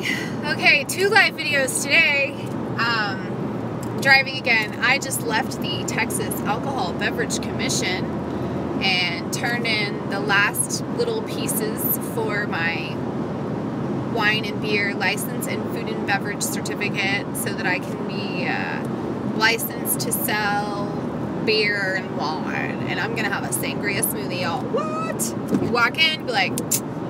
Okay, 2 live videos today. Driving again. I just left the Texas Alcohol Beverage Commission and turned in the last little pieces for my wine and beer license and food and beverage certificate so that I can be licensed to sell beer and wine. And I'm gonna have a sangria smoothie, y'all. What? You walk in, be like,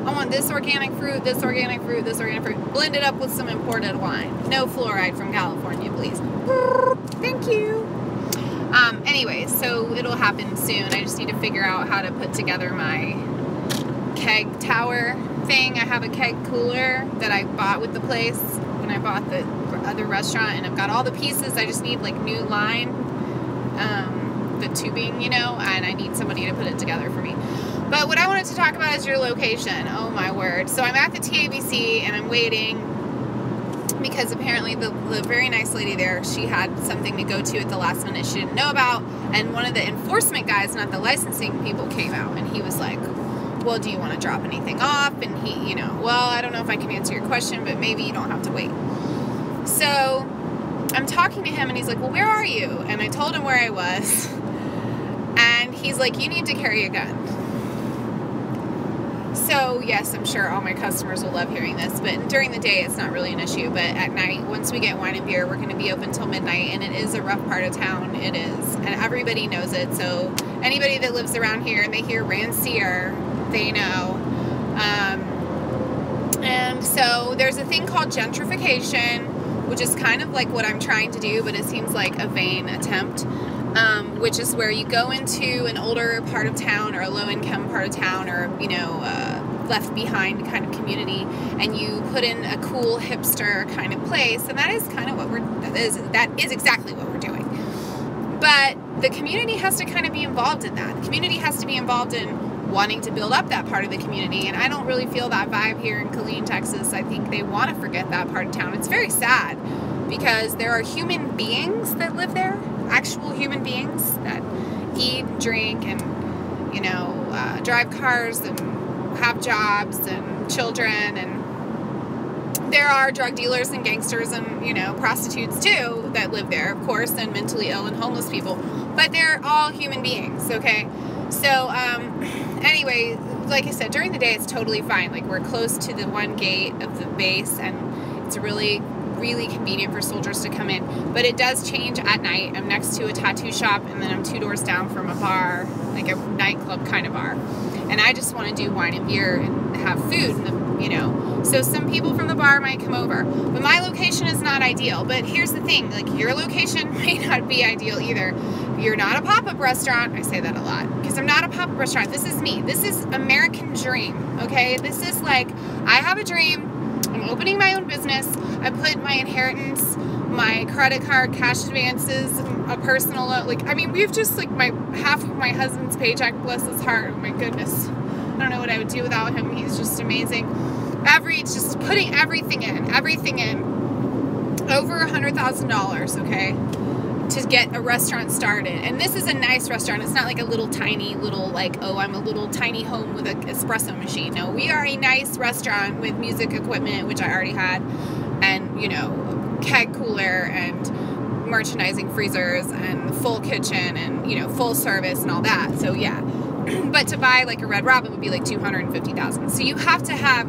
I want this organic fruit, this organic fruit, this organic fruit. Blend it up with some imported wine. No fluoride from California, please. Thank you. Anyways, so it'll happen soon. I just need to figure out how to put together my keg tower thing. I have a keg cooler that I bought with the place when I bought the other restaurant, and I've got all the pieces. I just need like new line, the tubing, you know, and I need somebody to put it together for me. But what I wanted to talk about is your location. Oh my word. So I'm at the TABC and I'm waiting because apparently the very nice lady there, she had something to go to at the last minute she didn't know about, and one of the enforcement guys, not the licensing people, came out and he was like, well, do you want to drop anything off? And he, you know, well, I don't know if I can answer your question, but maybe you don't have to wait. So I'm talking to him and he's like, well, where are you? And I told him where I was. And he's like, you need to carry a gun. So yes, I'm sure all my customers will love hearing this, but during the day it's not really an issue. But at night, once we get wine and beer, we're going to be open till midnight, and it is a rough part of town. It is, and everybody knows it. So anybody that lives around here and they hear Rancier, they know. And so there's a thing called gentrification, which is kind of like what I'm trying to do, but it seems like a vain attempt. Which is where you go into an older part of town or a low-income part of town, or, you know, left behind kind of community, and you put in a cool hipster kind of place, and that is kind of what that is exactly what we're doing. But the community has to kind of be involved in that. The community has to be involved in wanting to build up that part of the community, and I don't really feel that vibe here in Killeen, Texas. I think they want to forget that part of town. It's very sad because there are human beings that live there, actual human beings that eat, drink, and, you know, drive cars and have jobs and children, and there are drug dealers and gangsters and, you know, prostitutes too that live there, of course, and mentally ill and homeless people, but they're all human beings, okay? So anyway, like I said, during the day it's totally fine. Like, we're close to the one gate of the base, and it's really convenient for soldiers to come in, but it does change at night. I'm next to a tattoo shop, and then I'm 2 doors down from a bar, like a nightclub kind of bar, and I just want to do wine and beer and have food, and you know, so some people from the bar might come over, but my location is not ideal. But here's the thing, like, your location may not be ideal either. You're not a pop-up restaurant. I say that a lot because I'm not a pop-up restaurant. This is me. This is American dream, okay? This is like, I have a dream. I'm opening my own business. I put my inheritance, my credit card, cash advances, a personal loan. Like, I mean, we've just, like, half of my husband's paycheck, bless his heart. Oh my goodness. I don't know what I would do without him. He's just amazing. Just putting everything in. Over $100,000, okay, to get a restaurant started. And this is a nice restaurant. It's not like a little tiny little, like, oh, I'm a little tiny home with an espresso machine. No, we are a nice restaurant with music equipment, which I already had, and, you know, keg cooler and merchandising freezers and full kitchen and, you know, full service and all that. So yeah, but to buy like a Red Robin would be like $250,000. So you have to have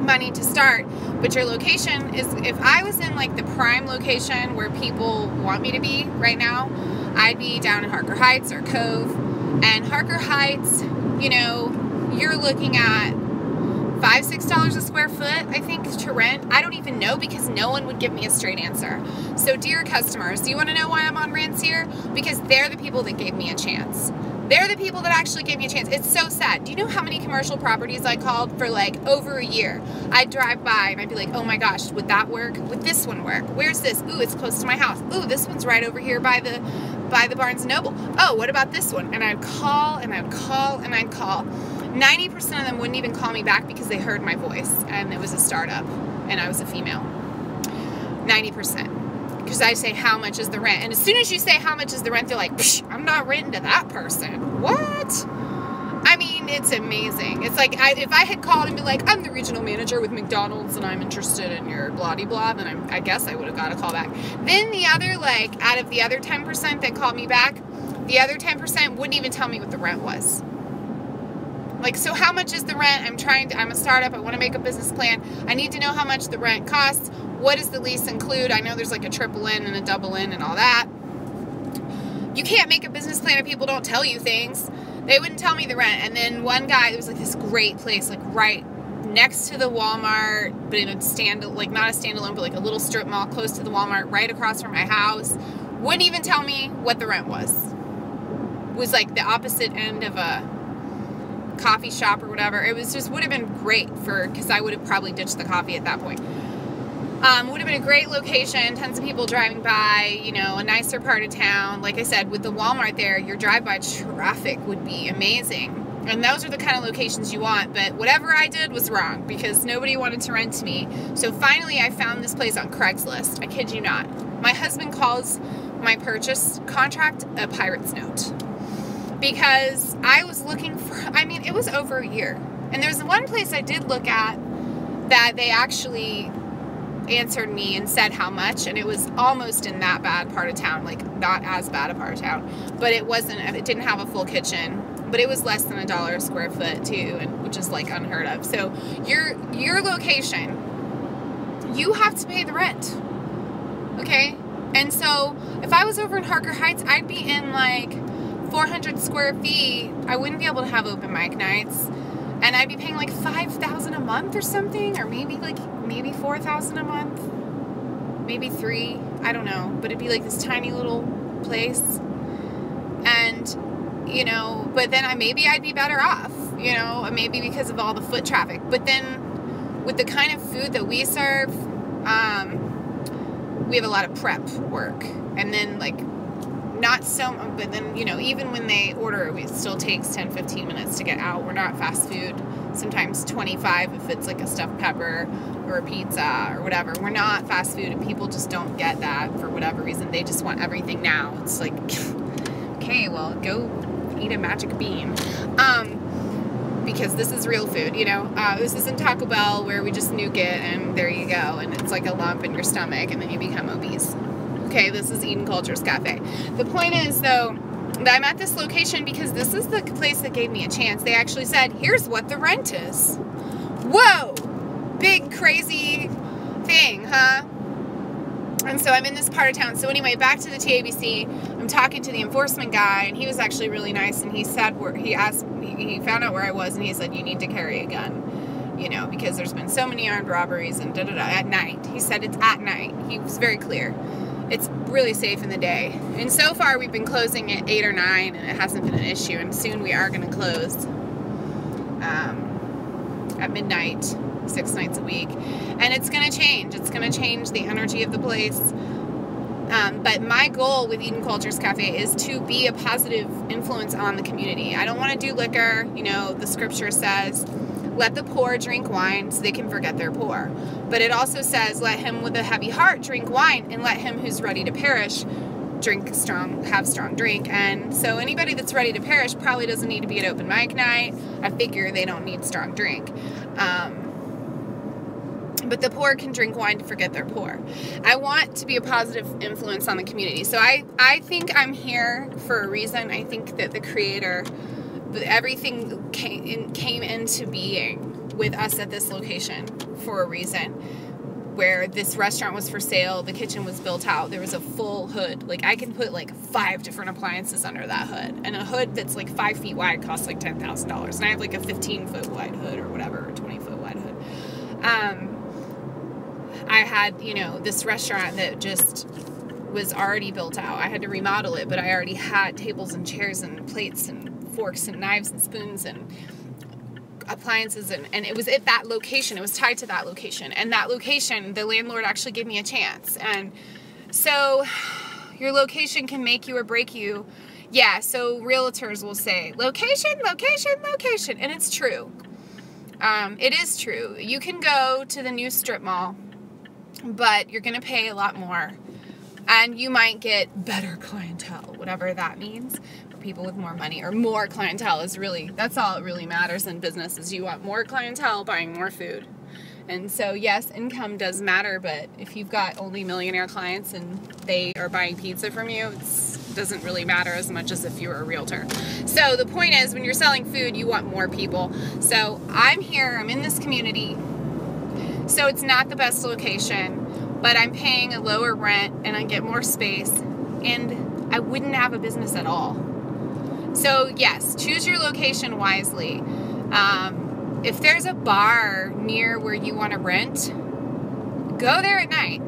money to start. But your location is, if I was in like the prime location where people want me to be right now, I'd be down in Harker Heights or Cove. And Harker Heights, you know, you're looking at $5, $6 a square foot, I think, to rent. I don't even know, because no one would give me a straight answer. So dear customers, do you want to know why I'm on Rancier? Because they're the people that gave me a chance. They're the people that actually gave me a chance. It's so sad. Do you know how many commercial properties I called for like over a year? I'd drive by and I'd be like, oh my gosh, would that work? Would this one work? Where's this? Ooh, it's close to my house. Ooh, this one's right over here by the Barnes & Noble. Oh, what about this one? And I'd call and I'd call and I'd call. 90% of them wouldn't even call me back because they heard my voice and it was a startup and I was a female. 90%. Because I say, how much is the rent? And as soon as you say how much is the rent, they're like, psh, I'm not renting to that person. What? I mean, it's amazing. It's like, if I had called and been like, I'm the regional manager with McDonald's and I'm interested in your blah-de-blah, then I guess I would have got a call back. Then the other, like, out of the other 10% that called me back, the other 10% wouldn't even tell me what the rent was. Like, so how much is the rent? I'm a startup. I want to make a business plan. I need to know how much the rent costs. What does the lease include? I know there's like a triple in and a double in and all that. You can't make a business plan if people don't tell you things. They wouldn't tell me the rent. And then one guy, it was like this great place, like right next to the Walmart, but in a like not a standalone, but like a little strip mall close to the Walmart, right across from my house. Wouldn't even tell me what the rent was. It was like the opposite end of a coffee shop or whatever. It was just, would have been great because I would have probably ditched the coffee at that point. Would have been a great location, tons of people driving by, you know, a nicer part of town. Like I said, with the Walmart there, your drive-by traffic would be amazing. And those are the kind of locations you want, but whatever I did was wrong because nobody wanted to rent to me. So finally I found this place on Craigslist. I kid you not. My husband calls my purchase contract a pirate's note. Because I was looking for, I mean, it was over a year. And there's one place I did look at that they actually answered me and said how much, and it was almost in that bad part of town, like not as bad a part of town, but it didn't have a full kitchen, but it was less than $1 a square foot too, and which is like unheard of. So your location, you have to pay the rent, okay? And so if I was over in Harker Heights, I'd be in like 400 square feet. I wouldn't be able to have open mic nights. And I'd be paying like $5,000 a month or something, or maybe $4,000 a month, maybe $3,000, I don't know. But it'd be like this tiny little place, and you know. But then maybe I'd be better off, you know, maybe because of all the foot traffic. But then with the kind of food that we serve, we have a lot of prep work, and then like. Not so, but then, you know, even when they order, it still takes 10-15 minutes to get out. We're not fast food. Sometimes 25 if it's like a stuffed pepper or a pizza or whatever. We're not fast food, and people just don't get that for whatever reason. They just want everything now. It's like, okay, well, go eat a magic bean. Because this is real food, you know. This isn't Taco Bell where we just nuke it and there you go, and it's like a lump in your stomach and then you become obese. Okay, this is Eden Cultures Cafe. The point is, though, that I'm at this location because this is the place that gave me a chance. They actually said, here's what the rent is. Whoa! Big, crazy thing, huh? And so I'm in this part of town. So anyway, back to the TABC. I'm talking to the enforcement guy, and he was actually really nice, and he said, he found out where I was, and he said, you need to carry a gun, you know, because there's been so many armed robberies and da-da-da at night. He said it's at night. He was very clear. It's really safe in the day. And so far we've been closing at 8 or 9 and it hasn't been an issue, and soon we are going to close at midnight 6 nights a week. And it's going to change. It's going to change the energy of the place. But my goal with Eden Cultures Cafe is to be a positive influence on the community. I don't want to do liquor. You know, the scripture says, let the poor drink wine so they can forget they're poor. But it also says, let him with a heavy heart drink wine, and let him who's ready to perish have strong drink. And so anybody that's ready to perish probably doesn't need to be at open mic night. I figure they don't need strong drink. But the poor can drink wine to forget they're poor. I want to be a positive influence on the community. So I think I'm here for a reason. I think that the Creator, everything came into being with us at this location for a reason, where this restaurant was for sale, the kitchen was built out, there was a full hood. Like, I can put like 5 different appliances under that hood, and a hood that's like 5 feet wide costs like $10,000, and I have like a 15-foot wide hood or whatever, or 20-foot wide hood. I had, you know, this restaurant that just was already built out. I had to remodel it, but I already had tables and chairs and plates and forks and knives and spoons and appliances, and it was at that location. It was tied to that location, and that location, the landlord actually gave me a chance. And so your location can make you or break you. Yeah, so realtors will say location, location, location, and it's true. It is true. You can go to the new strip mall, but you're gonna pay a lot more, and you might get better clientele, whatever that means. people with more money, or more clientele is really, that's all it really matters in business, is you want more clientele buying more food. And so yes, income does matter, but if you've got only millionaire clients and they are buying pizza from you, it doesn't really matter as much as if you were a realtor. So the point is, when you're selling food, you want more people. So I'm here, I'm in this community, so it's not the best location, but I'm paying a lower rent and I get more space, and I wouldn't have a business at all. So yes, choose your location wisely. If there's a bar near where you want to rent, go there at night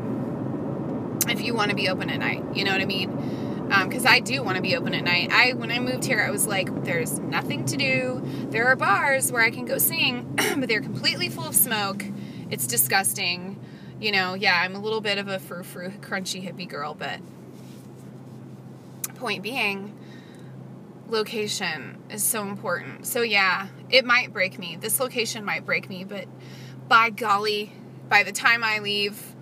if you want to be open at night. You know what I mean? Because I do want to be open at night. When I moved here, I was like, there's nothing to do. There are bars where I can go sing, but they're completely full of smoke. It's disgusting. You know, yeah, I'm a little bit of a frou-frou, crunchy hippie girl, but point being, location is so important. So yeah, it might break me. This location might break me, but by golly, by the time I leave,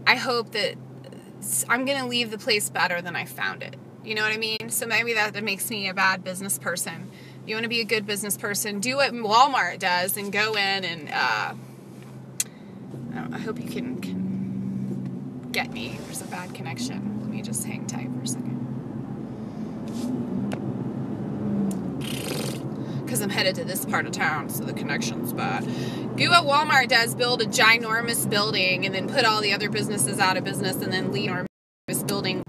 I hope that I'm going to leave the place better than I found it. You know what I mean? So maybe that makes me a bad business person. If you want to be a good business person, do what Walmart does and go in and, I hope you can get me. There's a bad connection. Let me just hang tight for a second. Because I'm headed to this part of town, so the connection's bad. Do what Walmart does, build a ginormous building, and then put all the other businesses out of business, and then leave this building